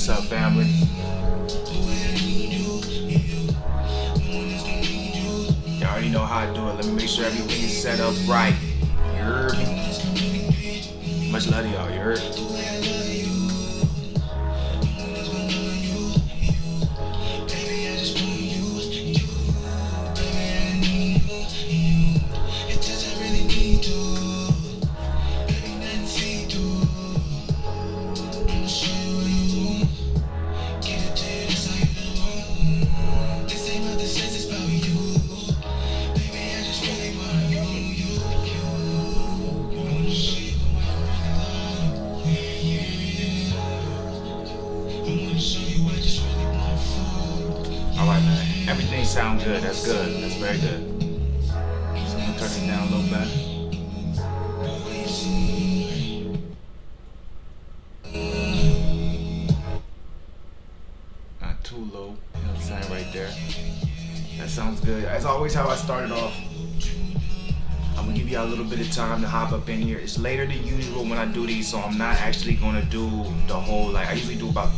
What's up, family? Y'all already know how I do it. Let me make sure everything is set up right. You heard me? Much love to y'all, you heard? Alright, man. Everything sounds good. That's good. That's very good. So I'm gonna turn it down a little better. Not too low. You know what I'm saying? Right there. That sounds good. As always, how I started off. I'm gonna give you a little bit of time to hop up in here. It's later than usual when I do these, so I'm not actually gonna do the whole, like, I usually do about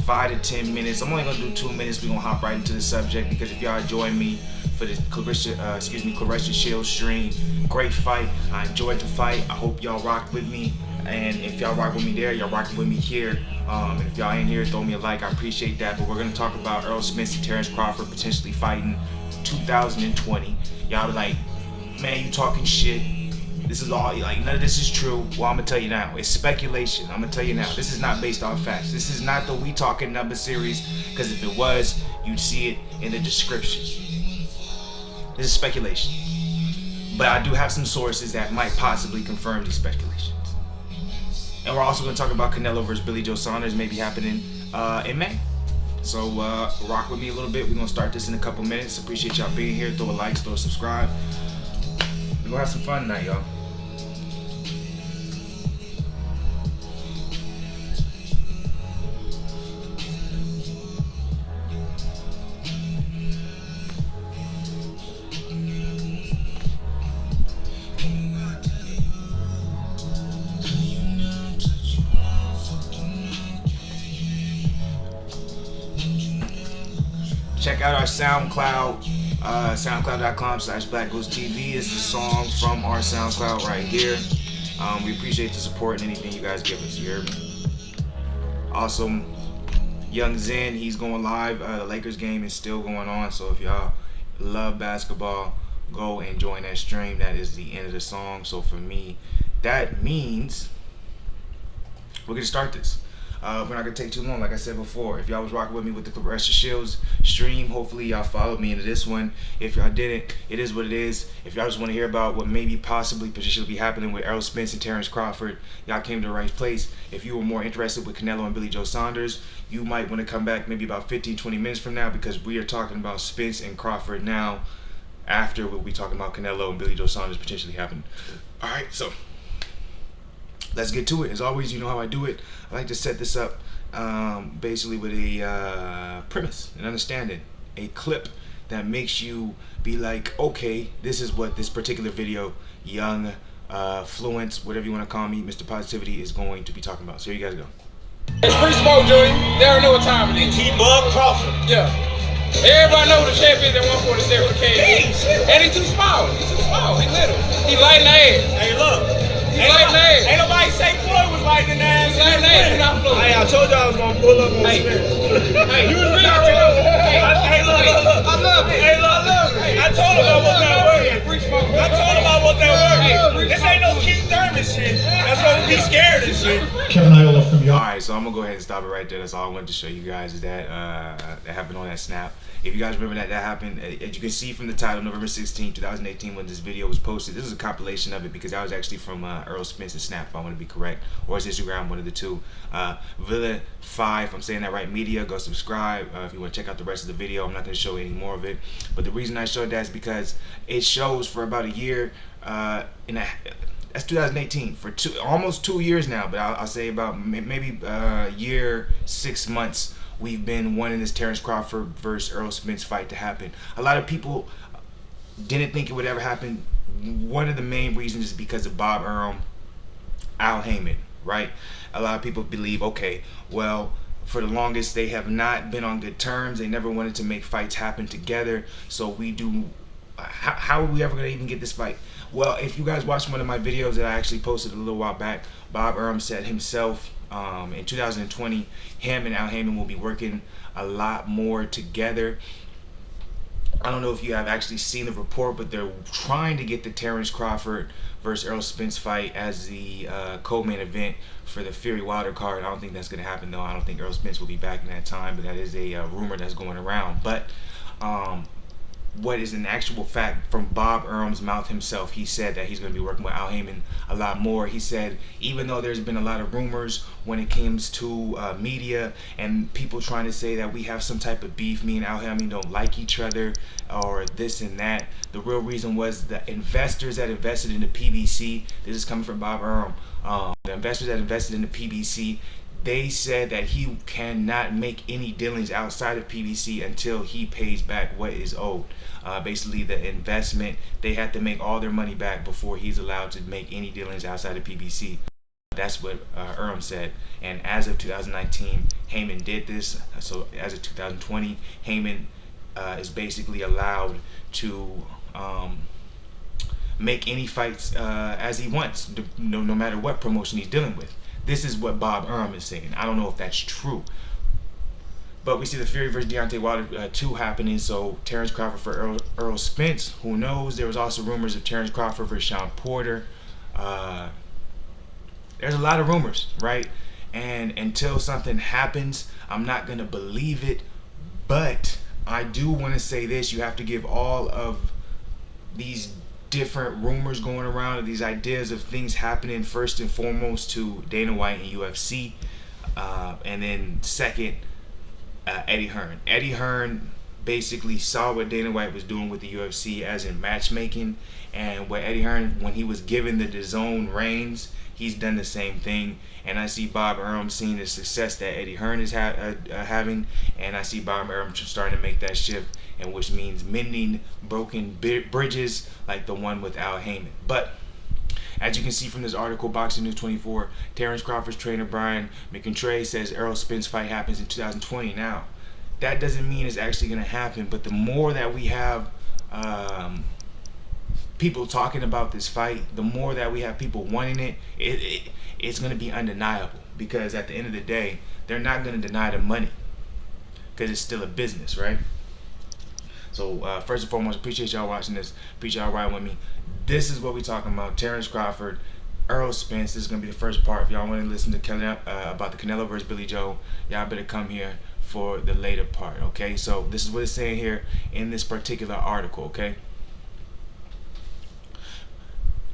5 to 10 minutes. I'm only gonna do 2 minutes. We're gonna hop right into the subject because if y'all join me for the Clarissa Shield stream, great fight. I enjoyed the fight. I hope y'all rocked with me. And if y'all rock with me there, y'all rocking with me here. And if y'all ain't here, throw me a like. I appreciate that. But we're gonna talk about Errol Spence and Terence Crawford potentially fighting 2020. Y'all be like, man, you talking shit. This is all, like, none of this is true. Well, I'm gonna tell you now, it's speculation. I'm gonna tell you now, this is not based on facts. This is not the We Talking Number series, because if it was, you'd see it in the description. This is speculation. But I do have some sources that might possibly confirm these speculations. And we're also gonna talk about Canelo versus Billy Joe Saunders maybe happening in May. So rock with me a little bit. We're gonna start this in a couple minutes. Appreciate y'all being here. Throw a like, throw a subscribe. We're gonna have some fun tonight, y'all. Check out our SoundCloud, soundcloud.com/BlakGooseTV is the song from our SoundCloud right here. We appreciate the support and anything you guys give us, you hear me? Awesome. Young Zen, he's going live. The Lakers game is still going on, so if y'all love basketball, go and join that stream. That is the end of the song. So for me, that means we're gonna start this. We're not gonna take too long, like I said before. If y'all was rocking with me with the Clarissa Shields stream, hopefully y'all followed me into this one. If y'all didn't, it is what it is. If y'all just want to hear about what maybe possibly potentially be happening with Errol Spence and Terence Crawford, y'all came to the right place. If you were more interested with Canelo and Billy Joe Saunders, you might want to come back maybe about 15-20 minutes from now, because we are talking about Spence and Crawford now. After we'll be talking about Canelo and Billy Joe Saunders potentially happening. All right, so let's get to it. As always, you know how I do it. I like to set this up basically with a premise, an understanding, a clip that makes you be like, okay, this is what this particular video, young, fluent, whatever you want to call me, Mr. Positivity, is going to be talking about. So here you guys go. It's free smoke, Joey. They already know what time it is. T-Bug Crawford. Yeah. Everybody know who the champ is at 147 KG. And he's too small. He's too small. He little. He light in the ass. Hey, look. Ain't nobody say Floyd was light in the ass. He's light in the ass. Not Floyd. Hey, I told you I was gonna pull up on Spence. Hey, you was really Hey, look. I love it. Hey, look. I told him I was that working. Free smoke. I told him I was that Hey, working. This ain't no Keith Thurman shit. That's gonna be scared and shit. Alright, so I'm gonna go ahead and stop it right there. That's all I wanted to show you guys, is that that happened on that snap. If you guys remember that happened, as you can see from the title, November 16, 2018, when this video was posted. This is a compilation of it because that was actually from Errol Spence's snap, if I want to be correct, or his Instagram, one of the two. Villa 5, I'm saying that right, media, go subscribe if you want to check out the rest of the video. I'm not going to show any more of it, but the reason I showed that is because it shows for about a year, that's 2018, for almost 2 years now, but I'll say about maybe a year, 6 months, we've been wanting this Terence Crawford versus Errol Spence fight to happen. A lot of people didn't think it would ever happen. One of the main reasons is because of Bob Arum, Al Heyman, right? A lot of people believe, okay, well, For the longest, they have not been on good terms. They never wanted to make fights happen together. So we do. How are we ever gonna even get this fight? Well, if you guys watched one of my videos that I actually posted a little while back, Bob Arum said himself in 2020, him and Al Haymon will be working a lot more together. I don't know if you have actually seen the report, but they're trying to get the Terence Crawford versus Errol Spence fight as the co-main event for the Fury Wilder card. I don't think that's going to happen, though. I don't think Errol Spence will be back in that time, but that is a rumor that's going around. But what is an actual fact from Bob Arum's mouth himself, he said that he's going to be working with Al Haymon a lot more. He said even though there's been a lot of rumors when it comes to media and people trying to say that we have some type of beef, me and Al Haymon don't like each other or this and that, the real reason was the investors that invested in the PBC. This is coming from Bob Arum. The investors that invested in the PBC, they said that he cannot make any dealings outside of PBC until he pays back what is owed. Basically, the investment, they have to make all their money back before he's allowed to make any dealings outside of PBC. That's what Arum said. And as of 2019, Haymon did this. So as of 2020, Haymon is basically allowed to make any fights as he wants, no matter what promotion he's dealing with. This is what Bob Arum is saying. I don't know if that's true. But we see the Fury versus Deontay Wilder 2 happening. So Terence Crawford for Errol Spence. Who knows? There was also rumors of Terence Crawford versus Sean Porter. There's a lot of rumors, right? And until something happens, I'm not going to believe it. But I do want to say this. You have to give all of these different rumors going around and these ideas of things happening first and foremost to Dana White and UFC, and then second, Eddie Hearn. Eddie Hearn basically saw what Dana White was doing with the UFC as in matchmaking, and what Eddie Hearn, when he was given the DAZN reins, he's done the same thing. And I see Bob Arum seeing the success that Eddie Hearn is having, and I see Bob Arum starting to make that shift, and which means mending broken bridges like the one with Al Haymon. But as you can see from this article, Boxing News 24, Terence Crawford's trainer Brian McIntyre says Errol Spence fight happens in 2020. Now, that doesn't mean it's actually going to happen, but the more that we have people talking about this fight, the more that we have people wanting it's going to be undeniable, because at the end of the day, they're not going to deny the money because it's still a business, right? So first and foremost, appreciate y'all watching this. Appreciate y'all riding with me. This is what we're talking about. Terence Crawford, Errol Spence. This is going to be the first part. If y'all want to listen to about the Canelo versus Billy Joe, y'all better come here for the later part, okay? So this is what it's saying here in this particular article, okay?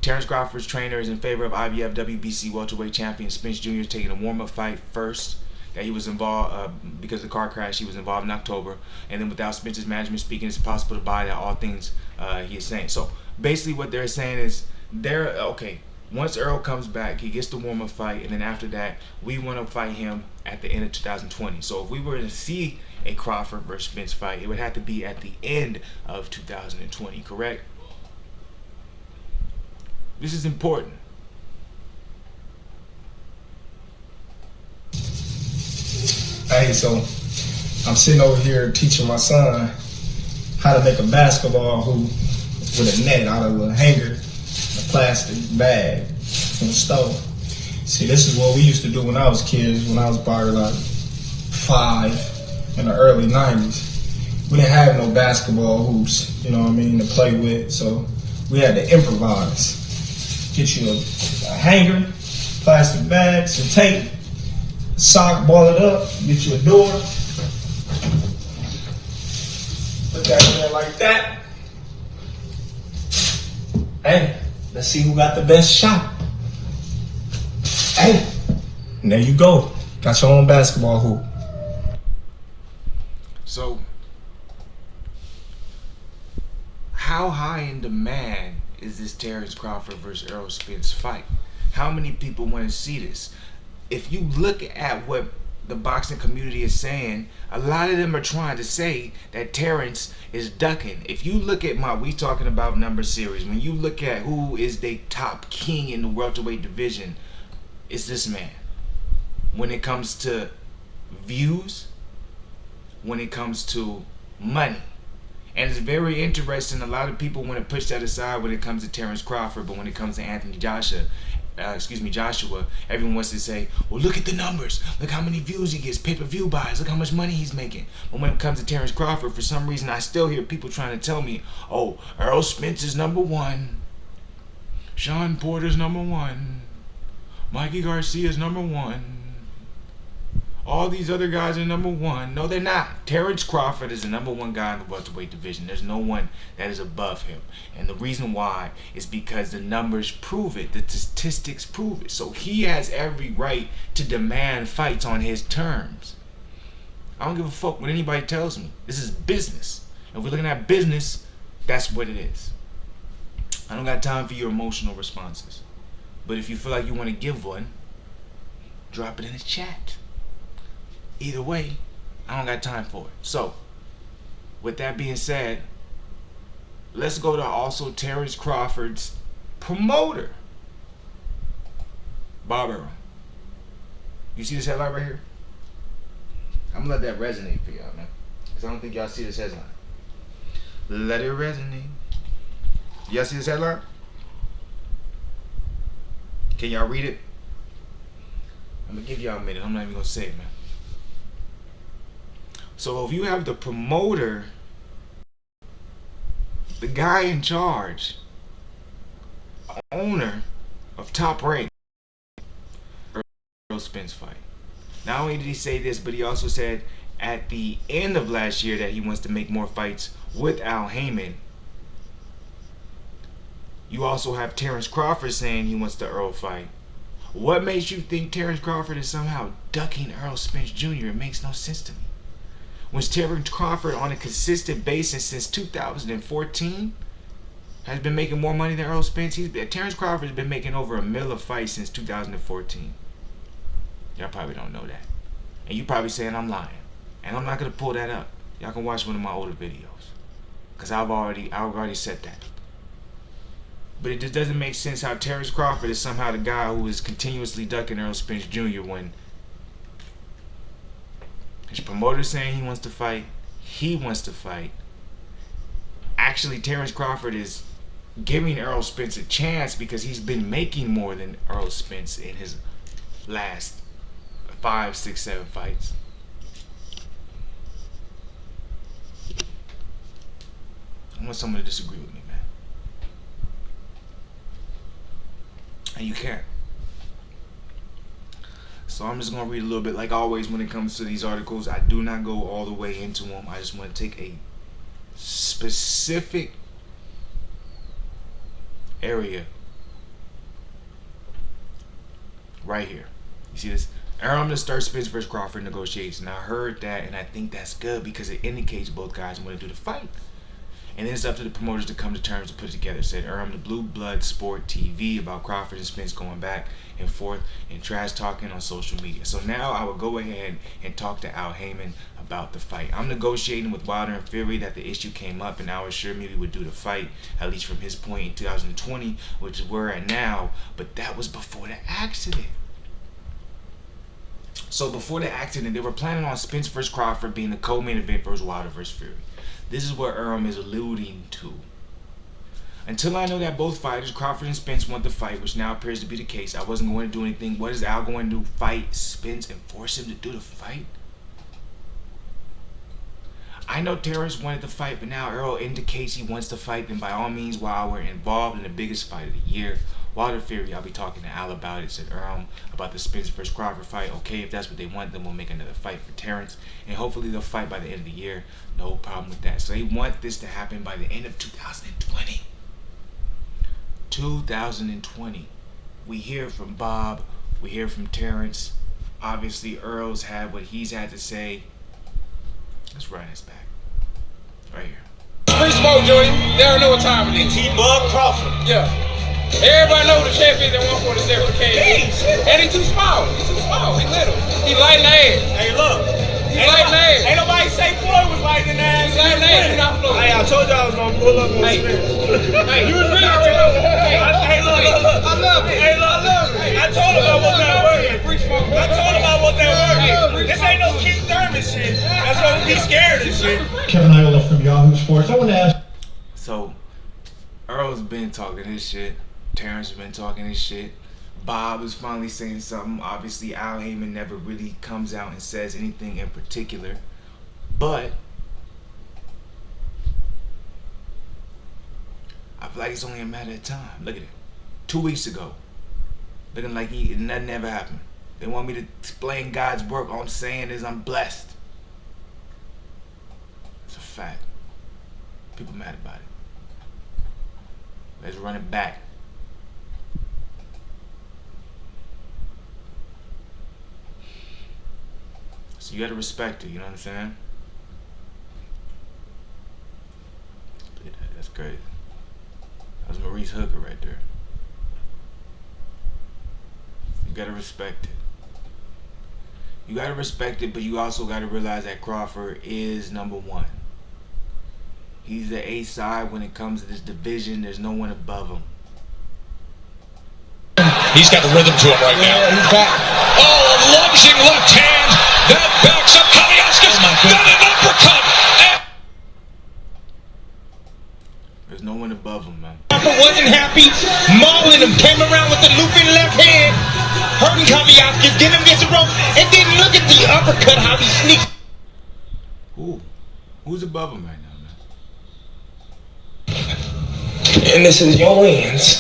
Terence Crawford's trainer is in favor of IBF WBC welterweight champion Spence Jr. taking a warm-up fight first. That he was involved because of the car crash. He was involved in October, and then without Spence's management speaking, it's impossible to buy that. All things he is saying. So basically, what they're saying is okay. Once Errol comes back, he gets the warm-up fight, and then after that, we want to fight him at the end of 2020. So if we were to see a Crawford versus Spence fight, it would have to be at the end of 2020. Correct? This is important. Hey, so I'm sitting over here teaching my son how to make a basketball hoop with a net out of a hanger, a plastic bag from the stove. See, this is what we used to do when I was kids, when I was probably like 5 in the early 90s. We didn't have no basketball hoops, you know what I mean, to play with, so we had to improvise. Get you a hanger, plastic bag, some tape, sock, ball it up, get you a door, put that in there like that. Hey, let's see who got the best shot. Hey, and there you go. Got your own basketball hoop. So, how high in demand is this Terence Crawford versus Errol Spence fight? How many people want to see this? If you look at what the boxing community is saying, a lot of them are trying to say that Terence is ducking. If you look at we talking about number series, when you look at who is the top king in the welterweight division, it's this man. When it comes to views when it comes to money. And it's very interesting. A lot of people want to push that aside when it comes to Terence Crawford, but when it comes to Joshua, everyone wants to say, well, look at the numbers. Look how many views he gets, pay-per-view buys. Look how much money he's making. But when it comes to Terence Crawford, for some reason, I still hear people trying to tell me, oh, Errol Spence is number one. Sean Porter's number one. Mikey Garcia's number one. All these other guys are number one. No, they're not. Terence Crawford is the number one guy in the welterweight division. There's no one that is above him. And the reason why is because the numbers prove it. The statistics prove it. So he has every right to demand fights on his terms. I don't give a fuck what anybody tells me. This is business. If we're looking at business, that's what it is. I don't got time for your emotional responses. But if you feel like you want to give one, drop it in the chat. Either way, I don't got time for it. So, with that being said, let's go to also Terence Crawford's promoter, Bob Errol. You see this headline right here? I'm gonna let that resonate for y'all, man, because I don't think y'all see this headline. Let it resonate. Y'all see this headline? Can y'all read it? I'm gonna give y'all a minute. I'm not even gonna say it, man. So if you have the promoter, the guy in charge, owner of Top Rank, Errol Spence fight. Not only did he say this, but he also said at the end of last year that he wants to make more fights with Al Haymon. You also have Terence Crawford saying he wants the Errol fight. What makes you think Terence Crawford is somehow ducking Errol Spence Jr.? It makes no sense to me. Was Terence Crawford on a consistent basis since 2014 has been making more money than Errol Spence? Terence Crawford has been making over $1 million a fight since 2014. Y'all probably don't know that. And you probably saying I'm lying. And I'm not going to pull that up. Y'all can watch one of my older videos. Because I've already said that. But it just doesn't make sense how Terence Crawford is somehow the guy who is continuously ducking Errol Spence Jr. when his promoter saying he wants to fight. He wants to fight. Actually, Terence Crawford is giving Errol Spence a chance because he's been making more than Errol Spence in his last 5, 6, 7 fights. I want someone to disagree with me, man. And you can't. So I'm just going to read a little bit. Like always when it comes to these articles, I do not go all the way into them. I just want to take a specific area right here. You see this? Errol to start Spence versus Crawford negotiations. I heard that, and I think that's good because it indicates both guys want to do the fight. And then it's up to the promoters to come to terms to put it together. Said Errol to Blue Blood Sport TV about Crawford and Spence going back and forth and trash talking on social media. So now I will go ahead and talk to Al Haymon about the fight. I'm negotiating with Wilder and Fury that the issue came up, and Al assured me we would do the fight, at least from his point in 2020, which is where we're at now. But that was before the accident. So before the accident, they were planning on Spence versus Crawford being the co-main event versus Wilder versus Fury. This is what Errol is alluding to. Until I know that both fighters, Crawford and Spence, want the fight, which now appears to be the case, I wasn't going to do anything. What is Al going to do? Fight Spence and force him to do the fight? I know Terence wanted to fight, but now Errol indicates he wants to fight. Then by all means, while we're involved in the biggest fight of the year, Wilder Fury, I'll be talking to Al about it. Said Errol about the Spence versus Crawford fight. Okay, if that's what they want, then we'll make another fight for Terence, and hopefully they'll fight by the end of the year. No problem with that. So they want this to happen by the end of 2020. 2020. We hear from Bob. We hear from Terence. Obviously, Errol's had what he's had to say. Let's run this back. Right here. Free smoke, Jody. They don't know what time it is. T-Bug Crawford. Yeah. Everybody know the champion at 147 came. And he too small. He too small. He little. He light in the ass. Hey, look. He light in the ass. Ain't nobody say Floyd was light in the ass. He light in the ass. He not Floyd. Hey, I told you I was gonna pull up on Spence. Hey, you was really already. Hey, look. I love it. Hey, look. I told him I was that word. Free smoke. I told him I was that word. This ain't no kid. Kevin Iola from Yahoo Sports. I want to ask. So, Errol's been talking his shit. Terence has been talking his shit. Bob is finally saying something. Obviously, Al Heyman never really comes out and says anything in particular. But I feel like it's only a matter of time. Look at it. 2 weeks ago. Looking like nothing ever happened. They want me to explain God's work. All I'm saying is I'm blessed. It's a fact. People mad about it. Let's run it back. So you gotta respect it, you know what I'm saying? Yeah, that's crazy. That was Maurice Hooker right there. You gotta respect it. You gotta respect it, but you also gotta realize that Crawford is number one. He's the A side when it comes to this division. There's no one above him. He's got the rhythm to him right now. He's back. Oh, a lunging left hand. That backs up Kaliaskis. Then an uppercut. There's no one above him, man. Crawford wasn't happy. Mauling him. Came around with the looping left hand. Hurting Kaliaskis. Getting him against the rope. And then look at the uppercut. How he sneaks. Who's above him right now, man? And this is your wins.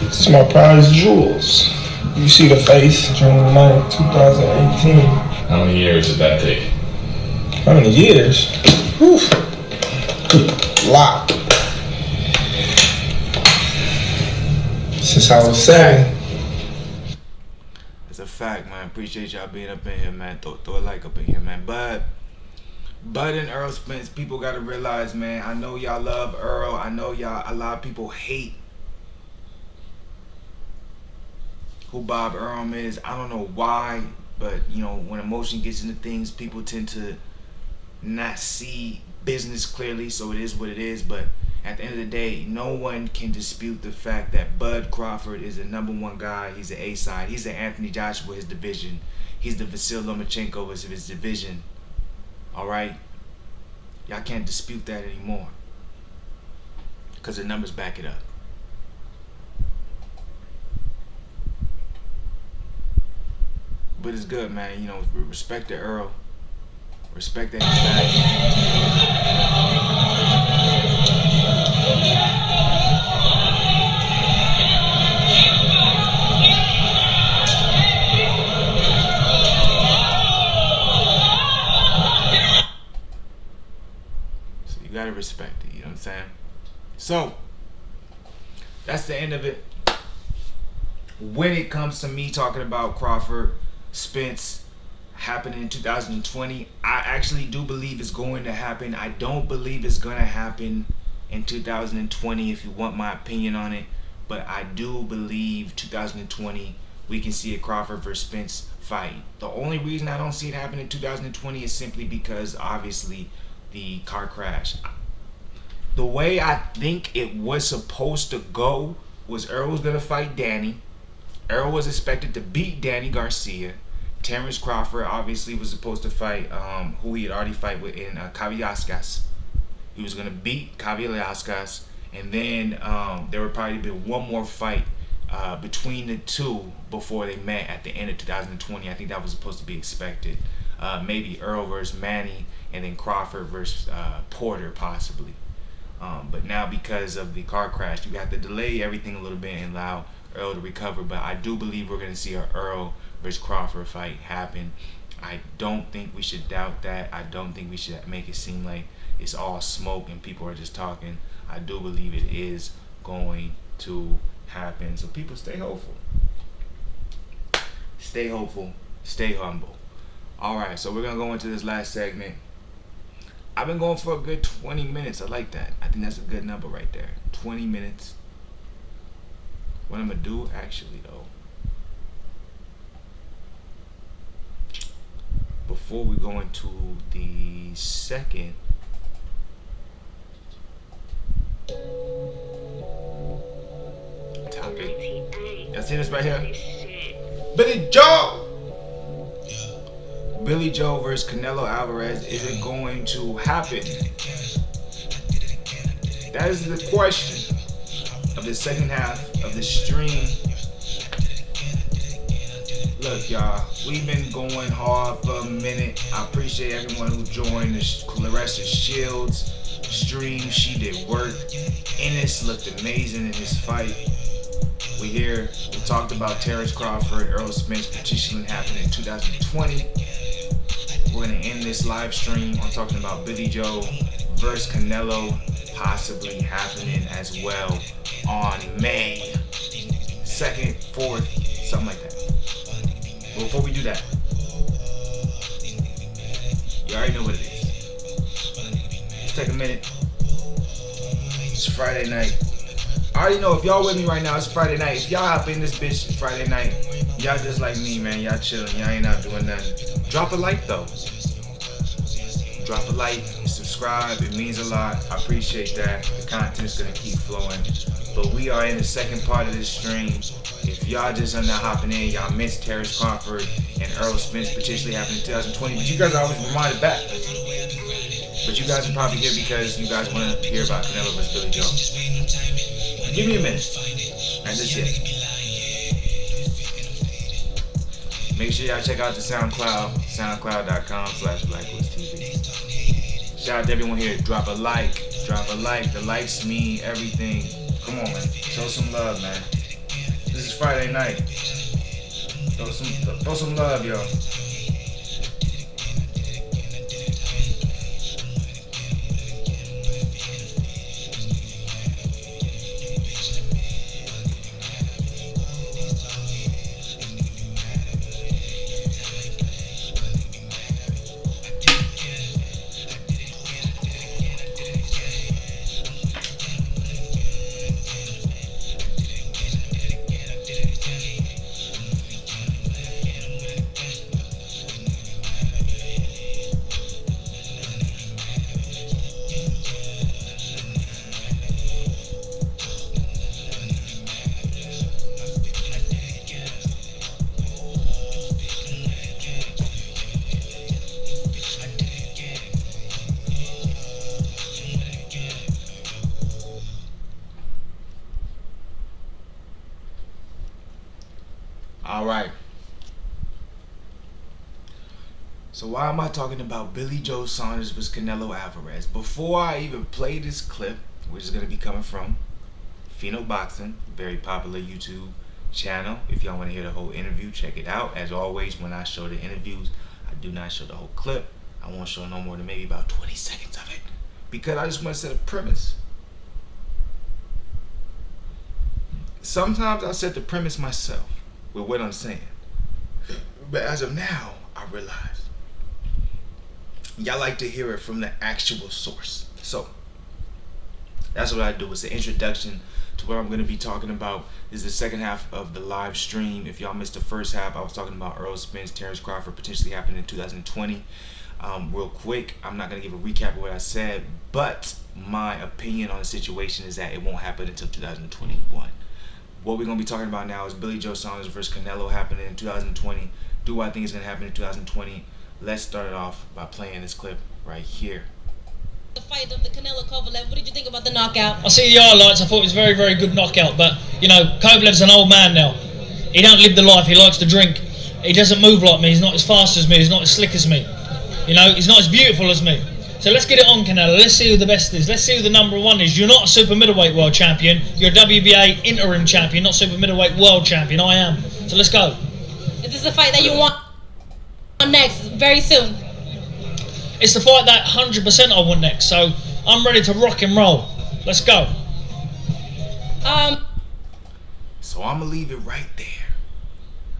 This is my prize jewels. You see the face, June 9th, 2018. How many years did that take? How many years? Whew. Good lot. Since I was 7. It's a fact, man. Appreciate y'all being up in here, man. Throw a like up in here, man. Bud and Errol Spence, people gotta realize, man. I know y'all love Errol. I know a lot of people hate who Bob Errol is. I don't know why, but you know, when emotion gets into things, people tend to not see business clearly, so it is what it is. But at the end of the day, no one can dispute the fact that Bud Crawford is the number one guy. He's the A-side. He's the Anthony Joshua, his division. He's the Vasyl Lomachenko of his division. Alright? Y'all can't dispute that anymore, because the numbers back it up. But it's good, man. You know, respect to Errol. Respect that he's so you gotta respect it, you know what I'm saying? So that's the end of it. When it comes to me talking about Crawford, Spence happening in 2020, I actually do believe it's going to happen. I don't believe it's going to happen in 2020 if you want my opinion on it, but I do believe 2020 we can see a Crawford versus Spence fight. The only reason I don't see it happen in 2020 is simply because obviously the car crash. The way I think it was supposed to go was Errol was going to fight Danny. Errol was expected to beat Danny Garcia. Terence Crawford obviously was supposed to fight who he had already fight with in Kaliaskis. He was going to beat Kaliaskis, and then there would probably be one more fight between the two before they met at the end of 2020. I think that was supposed to be expected. Maybe Errol versus Manny, and then Crawford versus Porter possibly. But now because of the car crash, you have to delay everything a little bit and allow Errol to recover. But I do believe we're going to see an Errol versus Crawford fight happen. I don't think we should doubt that. I don't think we should make it seem like it's all smoke and people are just talking. I do believe it is going to happen. So people, stay hopeful. Stay hopeful. Stay humble. Alright, so we're going to go into this last segment. I've been going for a good 20 minutes. I like that. I think that's a good number right there. 20 minutes. What I'm going to do actually though, before we go into the second topic, y'all see this right here? Billy Joe! Billy Joe versus Canelo Alvarez, is it going to happen? That is the question of the second half of the stream. Look, y'all, we've been going hard for a minute. I appreciate everyone who joined the Clarissa Shields stream. She did work. Ennis looked amazing in this fight. We talked about Terence Crawford, Errol Spence petition happening in 2020. We're going to end this live stream on talking about Billy Joe versus Canelo possibly happening as well on May 2nd, 4th, something like that. But before we do that, you already know what it is. Let's take a minute. It's Friday night. I already know if y'all with me right now, it's Friday night. If y'all hop in this bitch, it's Friday night. Y'all just like me, man. Y'all chilling. Y'all ain't out doing nothing. Drop a like, though. Drop a like. Subscribe. It means a lot. I appreciate that. The content's going to keep flowing. But we are in the second part of this stream. If y'all just are not hopping in, y'all missed Terence Crawford and Errol Spence potentially happening in 2020. But you guys are always reminded back. But you guys are probably here because you guys want to hear about Canelo versus Billy Joe. Give me a minute. And that's it. Make sure y'all check out the SoundCloud, soundcloud.com/BlakGooseTV. Shout out to everyone here. Drop a like. The likes mean everything. Come on, man. Show some love, man. This is Friday night. Throw some love, y'all. All right. So why am I talking about Billy Joe Saunders versus Canelo Alvarez? Before I even play this clip, which is going to be coming from Pheno Boxing, very popular YouTube channel. If y'all want to hear the whole interview, check it out. As always, when I show the interviews, I do not show the whole clip. I won't show no more than maybe about 20 seconds of it, because I just want to set a premise. Sometimes I set the premise myself with what I'm saying, but as of now, I realize y'all like to hear it from the actual source. So that's what I do. It's an introduction to what I'm going to be talking about. This is the second half of the live stream. If y'all missed the first half, I was talking about Errol Spence, Terence Crawford potentially happening in 2020. Real quick, I'm not going to give a recap of what I said, but my opinion on the situation is that it won't happen until 2021. What we're going to be talking about now is Billy Joe Saunders versus Canelo happening in 2020. Do I think it's going to happen in 2020? Let's start it off by playing this clip right here. The fight of the Canelo Kovalev. What did you think about the knockout? I see the highlights. I thought it was a very, very good knockout. But, you know, Kovalev's an old man now. He don't live the life. He likes to drink. He doesn't move like me. He's not as fast as me. He's not as slick as me. You know, he's not as beautiful as me. So let's get it on, Canelo. Let's see who the best is. Let's see who the number one is. You're not a super middleweight world champion. You're a WBA interim champion, not super middleweight world champion. I am. So let's go. Is this a fight that you want next, very soon? It's the fight that 100% I want next. So I'm ready to rock and roll. Let's go. So I'm going to leave it right there.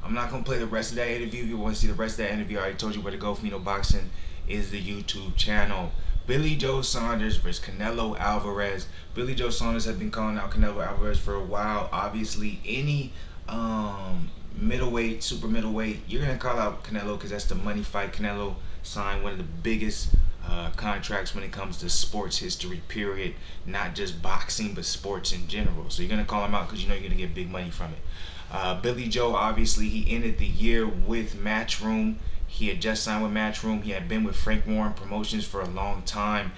I'm not going to play the rest of that interview. If you want to see the rest of that interview, I already told you where to go. Pheno Boxing is the YouTube channel. Billy Joe Saunders versus Canelo Alvarez. Billy Joe Saunders has been calling out Canelo Alvarez for a while. Obviously, any middleweight, super middleweight, you're going to call out Canelo because that's the money fight. Canelo signed one of the biggest contracts when it comes to sports history, period. Not just boxing, but sports in general. So you're going to call him out because you know you're going to get big money from it. Billy Joe, obviously, he ended the year with Matchroom. He had just signed with Matchroom. He had been with Frank Warren Promotions for a long time.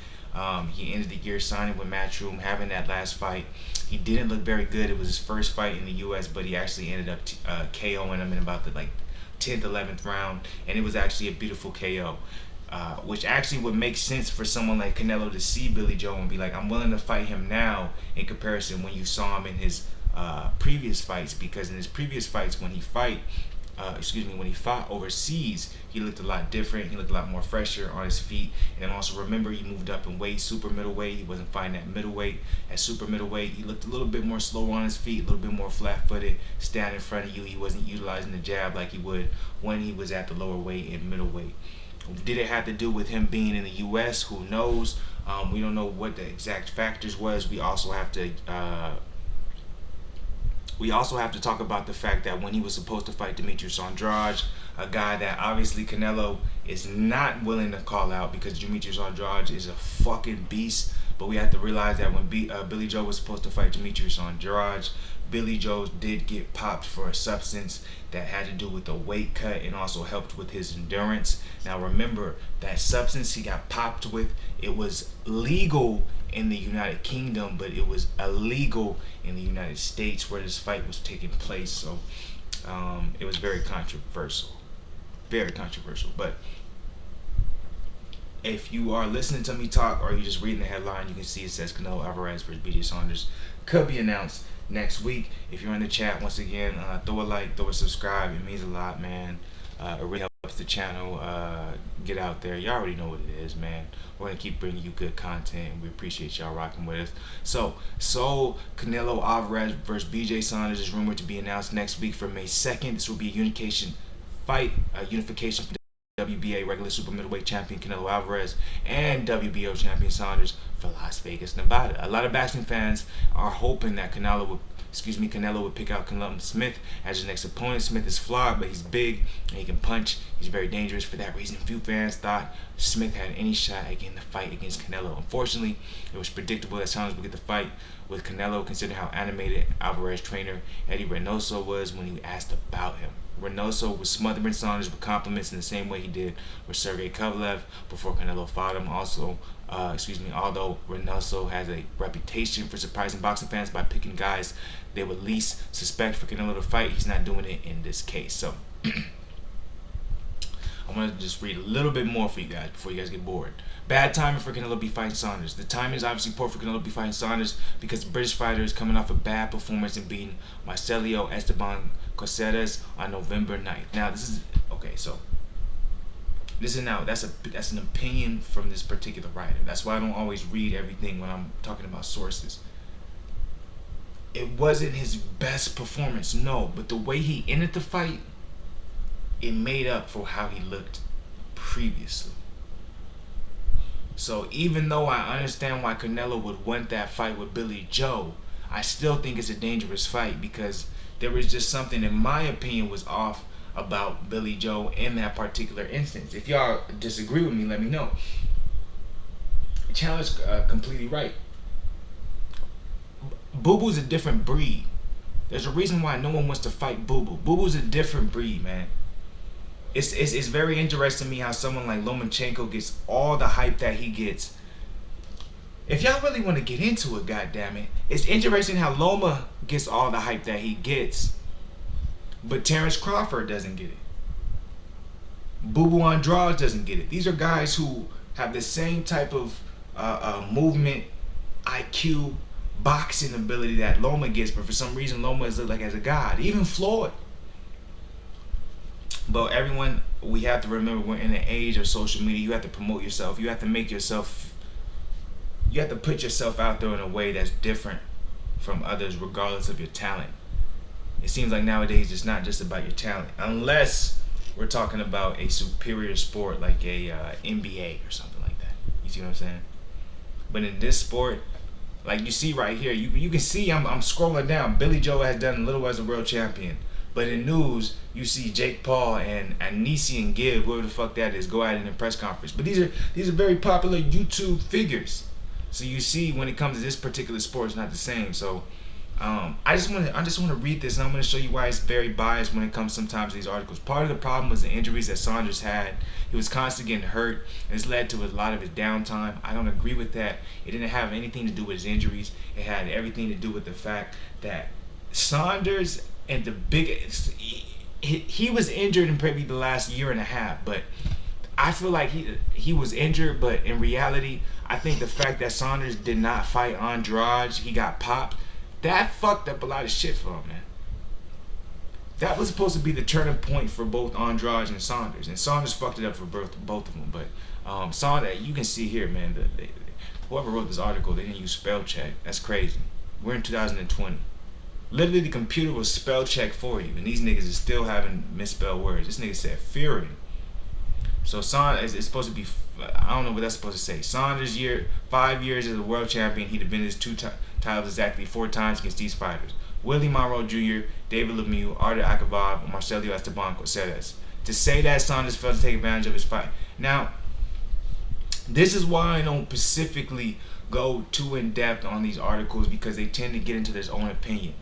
He ended the year signing with Matchroom, having that last fight. He didn't look very good. It was his first fight in the U.S., but he actually ended up KOing him in about the 10th, 11th round, and it was actually a beautiful KO. Which actually would make sense for someone like Canelo to see Billy Joe and be like, I'm willing to fight him now in comparison when you saw him in his previous fights, because in his previous fights when he fought overseas, he looked a lot different. He looked a lot more fresher on his feet. And then also remember, he moved up in weight, super middleweight. He wasn't fighting at middleweight. At super middleweight, he looked a little bit more slow on his feet, a little bit more flat-footed, stand in front of you. He wasn't utilizing the jab like he would when he was at the lower weight in middleweight. Did it have to do with him being in the U.S.? Who knows? We don't know what the exact factors was. We also have to talk about the fact that when he was supposed to fight Demetrius Andrade, a guy that obviously Canelo is not willing to call out because Demetrius Andrade is a fucking beast. But we have to realize that when Billy Joe was supposed to fight Demetrius Andrade, Billy Joe did get popped for a substance that had to do with the weight cut and also helped with his endurance. Now remember, that substance he got popped with, it was legal in the United Kingdom, but it was illegal in the United States where this fight was taking place. So it was very controversial. But if you are listening to me talk or you're just reading the headline, you can see it says Canelo Alvarez versus BJ Saunders could be announced next week. If you're in the chat, once again, throw a like, throw a subscribe. It means a lot, man. It really helps the channel get out there. You already know what it is, man. We're going to keep bringing you good content, and we appreciate y'all rocking with us. So Canelo Alvarez versus BJ Saunders is rumored to be announced next week for May 2nd. This will be a unification for WBA regular super middleweight champion Canelo Alvarez and WBO champion Saunders for Las Vegas, Nevada. A lot of boxing fans are hoping that Canelo would pick out Callum Smith as his next opponent. Smith is flawed, but he's big and he can punch. He's very dangerous. For that reason, few fans thought Smith had any shot at getting the fight against Canelo. Unfortunately, it was predictable that Saunders would get the fight with Canelo, considering how animated Alvarez trainer Eddie Reynoso was when he asked about him. Reynoso was smothering Saunders with compliments in the same way he did with Sergey Kovalev before Canelo fought him. Although Reynoso has a reputation for surprising boxing fans by picking guys they would least suspect for Canelo to fight, he's not doing it in this case. So I want to just read a little bit more for you guys before you guys get bored. Bad timing for Canelo to be fighting Saunders. The timing is obviously poor for Canelo to be fighting Saunders because the British fighter is coming off a bad performance and beating Marcelo Esteban Coceres on November 9th. Now this is okay. So this is that's an opinion from this particular writer. That's why I don't always read everything when I'm talking about sources. It wasn't his best performance, no, but the way he ended the fight, it made up for how he looked previously. So even though I understand why Canelo would want that fight with Billy Joe, I still think it's a dangerous fight because there was just something, in my opinion, was off about Billy Joe in that particular instance. If y'all disagree with me, let me know. The channel is completely right. Boo Boo's a different breed. There's a reason why no one wants to fight Boo Boo. Boo Boo's a different breed, man. It's very interesting to me how someone like Lomachenko gets all the hype that he gets. If y'all really want to get into it, goddammit, it's interesting how Loma gets all the hype that he gets, but Terence Crawford doesn't get it. Boo Boo Andrade doesn't get it. These are guys who have the same type of movement, IQ, boxing ability that Loma gets, but for some reason Loma is looked like as a god. Even Floyd. But everyone, we have to remember we're in an age of social media. You have to promote yourself. You have to make yourself, you have to put yourself out there in a way that's different from others regardless of your talent. It seems like nowadays it's not just about your talent, unless we're talking about a superior sport like a NBA or something like that. You see what I'm saying? But in this sport, like you see right here, you can see I'm scrolling down. Billy Joe has done little as a world champion. But in news, you see Jake Paul and Anisian Gibb, whoever the fuck that is, go at it in a press conference. But these are very popular YouTube figures. So you see when it comes to this particular sport, it's not the same. So I just want to read this, and I'm going to show you why it's very biased when it comes sometimes to these articles. Part of the problem was the injuries that Saunders had. He was constantly getting hurt, and it's led to a lot of his downtime. I don't agree with that. It didn't have anything to do with his injuries. It had everything to do with the fact that Saunders and the biggest, he was injured in probably the last year and a half, but I feel like he was injured, but in reality, I think the fact that Saunders did not fight Andrade, he got popped, that fucked up a lot of shit for him, man. That was supposed to be the turning point for both Andrade and Saunders fucked it up for both of them. But Saunders, you can see here, man, whoever wrote this article, they didn't use spell check. That's crazy. We're in 2020. Literally, the computer will spell check for you, and these niggas is still having misspelled words. This nigga said Fury. So Saunders is supposed to be, I don't know what that's supposed to say. Saunders 5 years as a world champion. He defended his two titles exactly 4 times against these fighters: Willie Monroe Jr., David Lemieux, Artur Akavov, and Marcelo Esteban Corceres. To say that Saunders failed to take advantage of his fight. Now, this is why I don't specifically go too in depth on these articles, because they tend to get into their own opinion.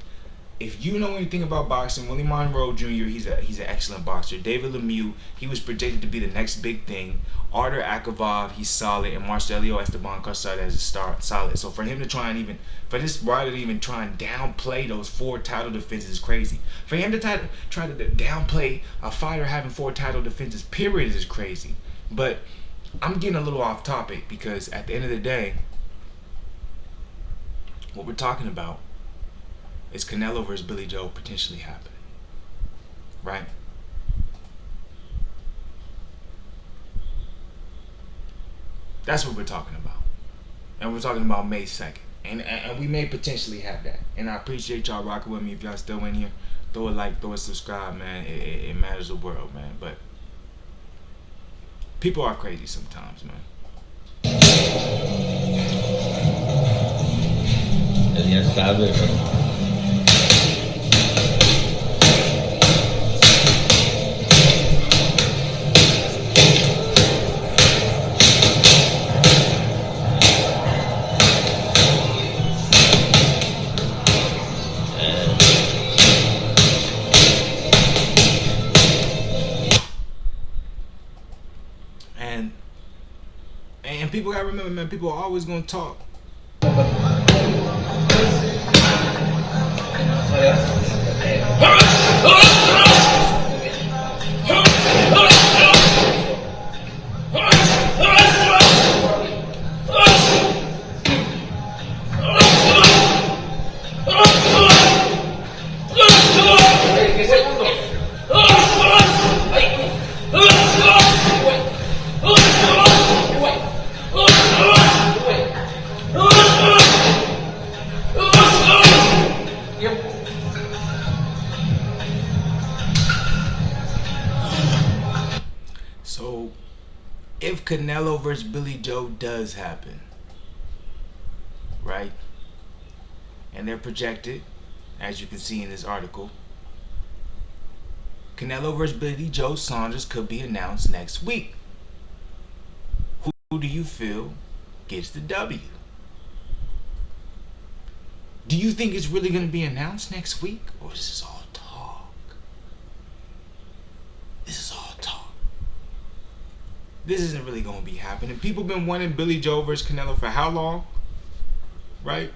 If you know anything about boxing, Willie Monroe Jr., he's an excellent boxer. David Lemieux, he was predicted to be the next big thing. Artur Akavov, he's solid, and Marcelo Esteban Corceres is solid. So for him to try and for this writer to even try and downplay those 4 title defenses is crazy. For him to try to downplay a fighter having 4 title defenses, period, is crazy. But I'm getting a little off topic, because at the end of the day, what we're talking about is Canelo versus Billy Joe potentially happening, right? That's what we're talking about, and we're talking about May 2nd, and we may potentially have that. And I appreciate y'all rocking with me. If y'all still in here, throw a like, throw a subscribe, man. It matters the world, man. But people are crazy sometimes, man. Él ya sabe, And people gotta remember, man, people are always gonna talk. So, if Canelo versus Billy Joe does happen, right, and they're projected, as you can see in this article, Canelo versus Billy Joe Saunders could be announced next week. Who do you feel gets the W? Do you think it's really going to be announced next week, or is this all talk? This is all talk. This isn't really going to be happening. People been wanting Billy Joe versus Canelo for how long? Right?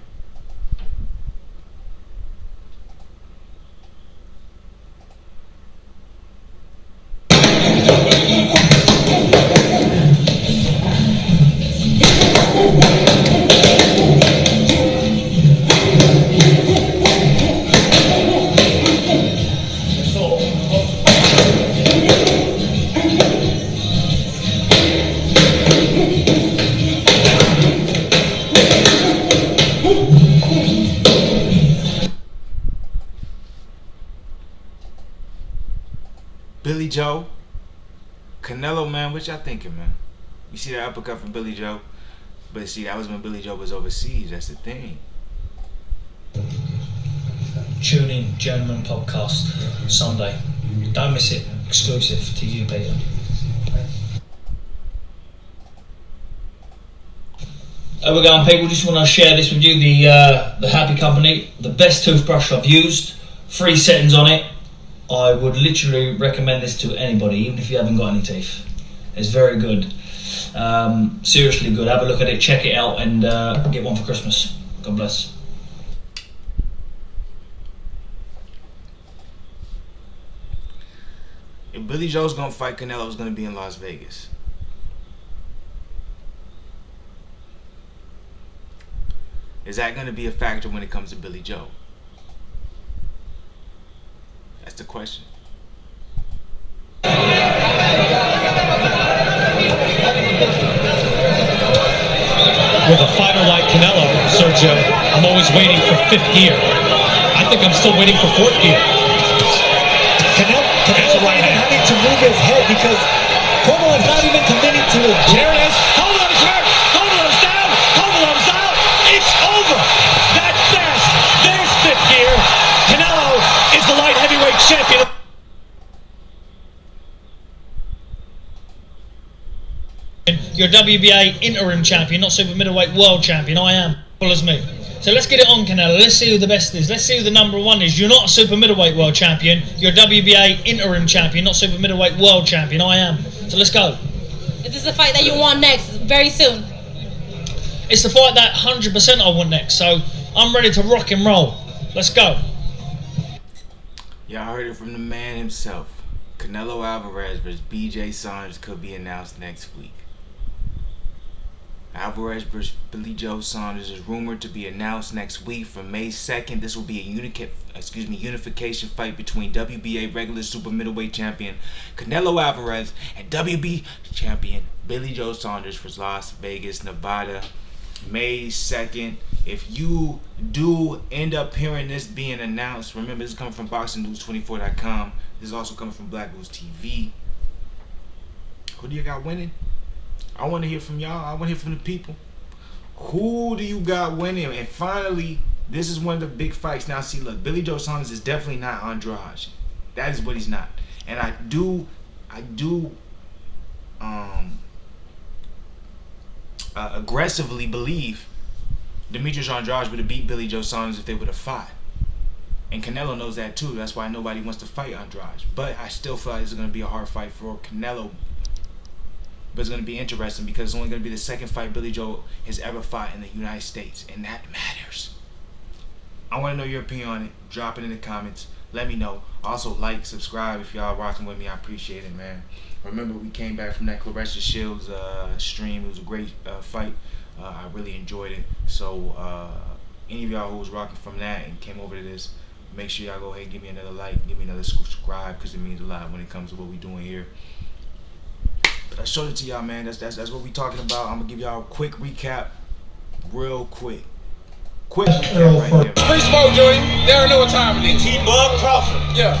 Billy Joe, Canelo, man, what y'all thinking, man? You see that uppercut from Billy Joe? But see, that was when Billy Joe was overseas. That's the thing. Tune in, Gentleman Podcast, Sunday. Don't miss it. Exclusive to you, Peter. How we going, people? Just want to share this with you. The Happy Company, the best toothbrush I've used. 3 settings on it. I would literally recommend this to anybody, even if you haven't got any teeth. It's very good. Seriously good. Have a look at it, check it out, and get one for Christmas. God bless. If Billy Joe's gonna fight Canelo, it's gonna be in Las Vegas. Is that gonna be a factor when it comes to Billy Joe? That's the question. With a fighter like Canelo, Sergio, I'm always waiting for 5th gear. I think I'm still waiting for 4th gear. Canelo not even having to move his head because Kovalev not even committing to it. There it is. Kovalev's hurt. Kovalev's down. Kovalev's out. It's over. That fast. There's 5th gear. Canelo is the light heavyweight champion. You're WBA interim champion, not super middleweight world champion. I am. Full as me. So let's get it on, Canelo. Let's see who the best is. Let's see who the #1 is. You're not a super middleweight world champion. You're WBA interim champion, not super middleweight world champion. I am. So let's go. Is this a fight that you want next, very soon? It's the fight that 100% I want next. So I'm ready to rock and roll. Let's go. Y'all heard it from the man himself. Canelo Alvarez versus BJ Saunders could be announced next week. Alvarez versus Billy Joe Saunders is rumored to be announced next week for May 2nd. This will be a unification fight between WBA regular super middleweight champion Canelo Alvarez and WBA champion Billy Joe Saunders for Las Vegas, Nevada, May 2nd. If you do end up hearing this being announced, remember this is coming from BoxingNews24.com. This is also coming from BlakGooseTV. Who do you got winning? I want to hear from y'all. I want to hear from the people. Who do you got winning? And finally, this is one of the big fights. Now, see, look, Billy Joe Saunders is definitely not Andrade. That is what he's not. And I do aggressively believe Demetrius Andrade would have beat Billy Joe Saunders if they would have fought. And Canelo knows that too. That's why nobody wants to fight Andrade. But I still feel like this is going to be a hard fight for Canelo. But it's going to be interesting because it's only going to be the 2nd fight Billy Joe has ever fought in the United States. And that matters. I want to know your opinion on it. Drop it in the comments. Let me know. Also, like, subscribe if y'all rocking with me. I appreciate it, man. Remember, we came back from that Claressa Shields stream. It was a great fight. I really enjoyed it. So, any of y'all who was rocking from that and came over to this, make sure y'all go ahead and give me another like, give me another subscribe, because it means a lot when it comes to what we're doing here. But I showed it to y'all, man. That's what we talking about. I'm gonna give y'all a quick recap, real quick. Quick recap right here. Free smoke, Joey. They don't know what time it is. Crawford. Yeah.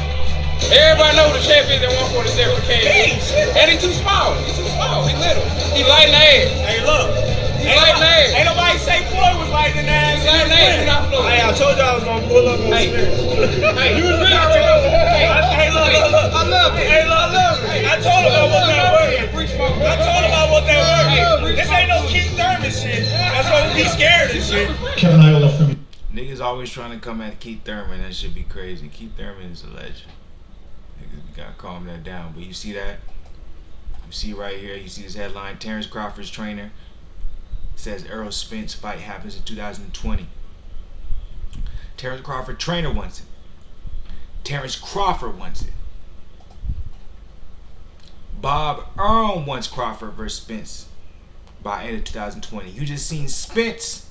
Everybody know the champion at 147 came. And he too small. He too small. He little. He light in the ass. Hey, look. He light in the ass. Ain't nobody say Floyd was light in the ass. He light in the ass. He not Floyd. Hey, I told y'all I was gonna pull up on Spence. Hey, you was really Hey, look. I love it. Hey, look. I told him I want that word. I told him I want that word. This ain't no Keith Thurman shit. That's why we be scared of shit. Kevin Iola from you. Niggas always trying to come at Keith Thurman. That should be crazy. Keith Thurman is a legend. Niggas, we gotta calm that down. But you see that? You see right here, you see this headline, Terence Crawford's trainer says Errol Spence fight happens in 2020. Terence Crawford trainer wants it. Terence Crawford wants it. Bob Errol wants Crawford versus Spence by end of 2020. You just seen Spence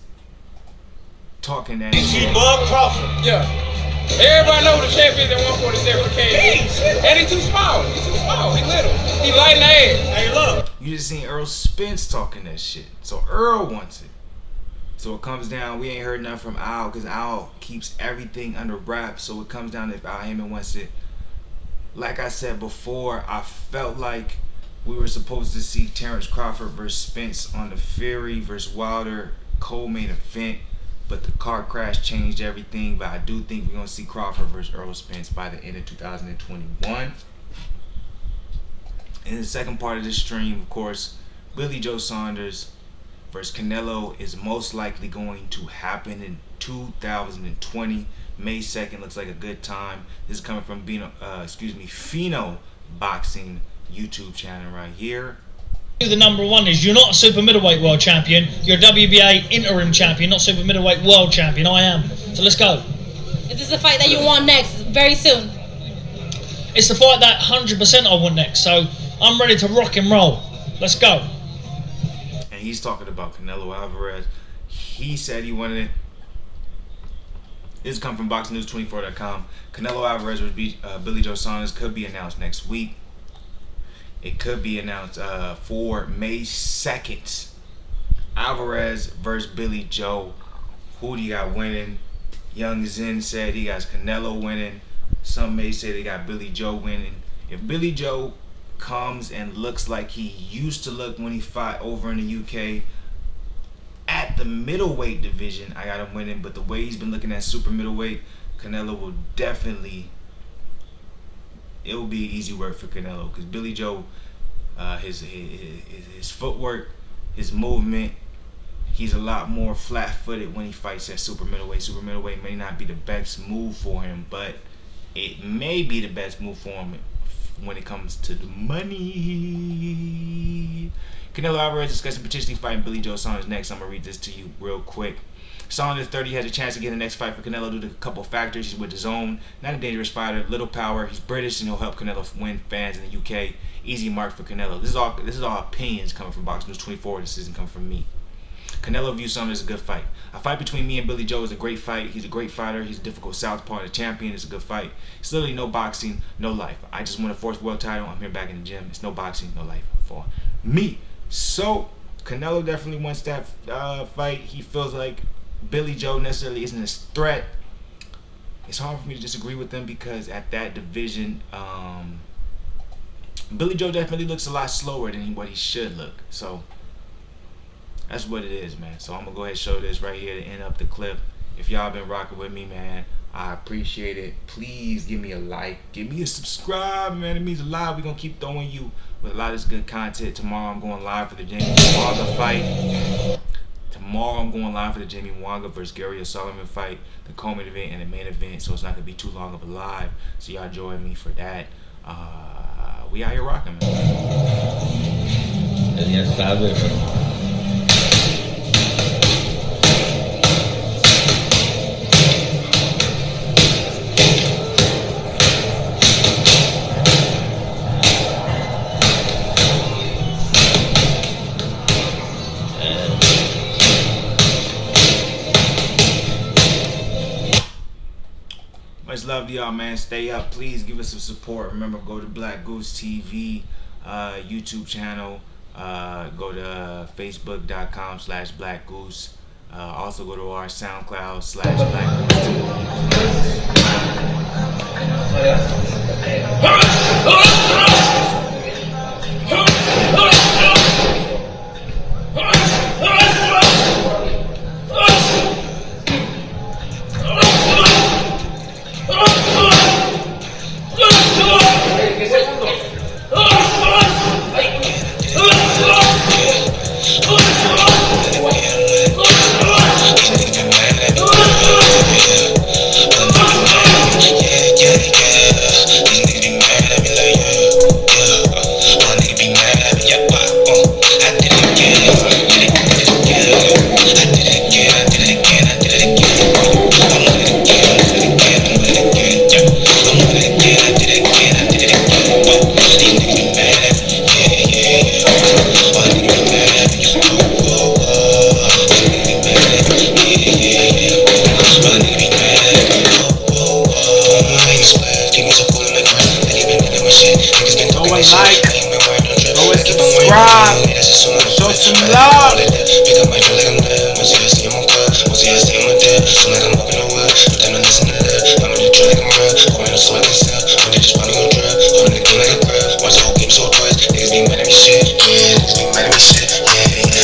talking that shit. Crawford. Yeah. Everybody know the champion at 147 came. And he too small. He too small. He little. He light in the ass. Hey, look. You just seen Errol Spence talking that shit. So Errol wants it. So it comes down, we ain't heard nothing from Al, because Al keeps everything under wraps. So it comes down to if Al Heyman wants it. Like I said before, I felt like we were supposed to see Terence Crawford versus Spence on the Fury versus Wilder co-main event. But the car crash changed everything. But I do think we're going to see Crawford versus Errol Spence by the end of 2021. In the second part of this stream, of course, Billy Joe Saunders versus Canelo is most likely going to happen in 2020. May 2nd looks like a good time. This is coming from Fino Boxing YouTube channel right here. The number one is you're not a super middleweight world champion. You're a WBA interim champion, not super middleweight world champion. I am. So let's go. Is this a fight that you want next very soon? It's the fight that 100% I want next. So I'm ready to rock and roll. Let's go. And he's talking about Canelo Alvarez. He said he wanted it. This comes from BoxingNews24.com. Canelo Alvarez versus Billy Joe Saunders could be announced next week. It could be announced for May 2nd. Alvarez versus Billy Joe. Who do you got winning? Young Zen said he got Canelo winning. Some may say they got Billy Joe winning. If Billy Joe comes and looks like he used to look when he fought over in the UK at the middleweight division, I got him winning. But the way he's been looking at super middleweight, Canelo will definitely, it will be easy work for Canelo, because Billy Joe, his footwork, his movement, he's a lot more flat-footed when he fights at super middleweight. Super middleweight may not be the best move for him, but it may be the best move for him when it comes to the money. Canelo Alvarez discussing potentially fighting Billy Joe Saunders next. I'm going to read this to you real quick. Saunders, 30, has a chance to get the next fight for Canelo due to a couple factors. He's with his own, not a dangerous fighter, little power. He's British and he'll help Canelo win fans in the UK. Easy mark for Canelo. This is all opinions coming from Box News 24. This isn't coming from me. Canelo views Saunders as a good fight. A fight between me and Billy Joe is a great fight. He's a great fighter. He's a difficult southpaw and a champion. It's a good fight. It's literally no boxing, no life. I just won a 4th world title. I'm here back in the gym. It's no boxing, no life for me. So Canelo definitely wants that fight. He feels like Billy Joe necessarily isn't a threat. It's hard for me to disagree with them because at that division, Billy Joe definitely looks a lot slower than what he should look. So that's what it is, man. So I'm gonna go ahead and show this right here to end up the clip. If y'all been rocking with me, man, I appreciate it. Please give me a like, give me a subscribe, man. It means a lot. We're gonna keep throwing you with a lot of this good content. Tomorrow I'm going live for the Jamie Wanga fight. Tomorrow I'm going live for the Jamie Wanga versus Gary O'Sullivan fight, the co-main event and the main event, so it's not gonna be too long of a live. So y'all join me for that. We out here rocking, man. Yes, sabe, Much love to y'all, man. Stay up. Please give us some support. Remember, go to BlakGooseTV YouTube channel. Go to Facebook.com/BlakGoose. Also go to our subscribe. Show some love.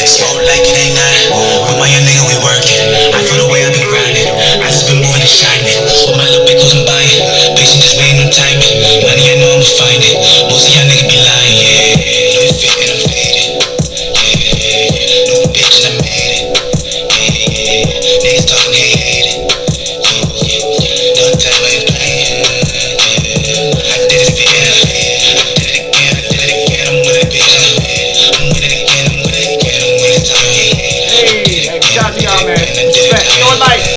Smoke like it ain't nothing. I'm my young nigga, we working. I feel the way I've been grinding. I just been moving and shining. All my little bitches I'm buying. Patient just waiting on timing. Money I know I'ma find it. Most of y'all niggas be lying, yeah. No fit and I'm faded. Yeah, no bitch and I'm man. Respect. Short light.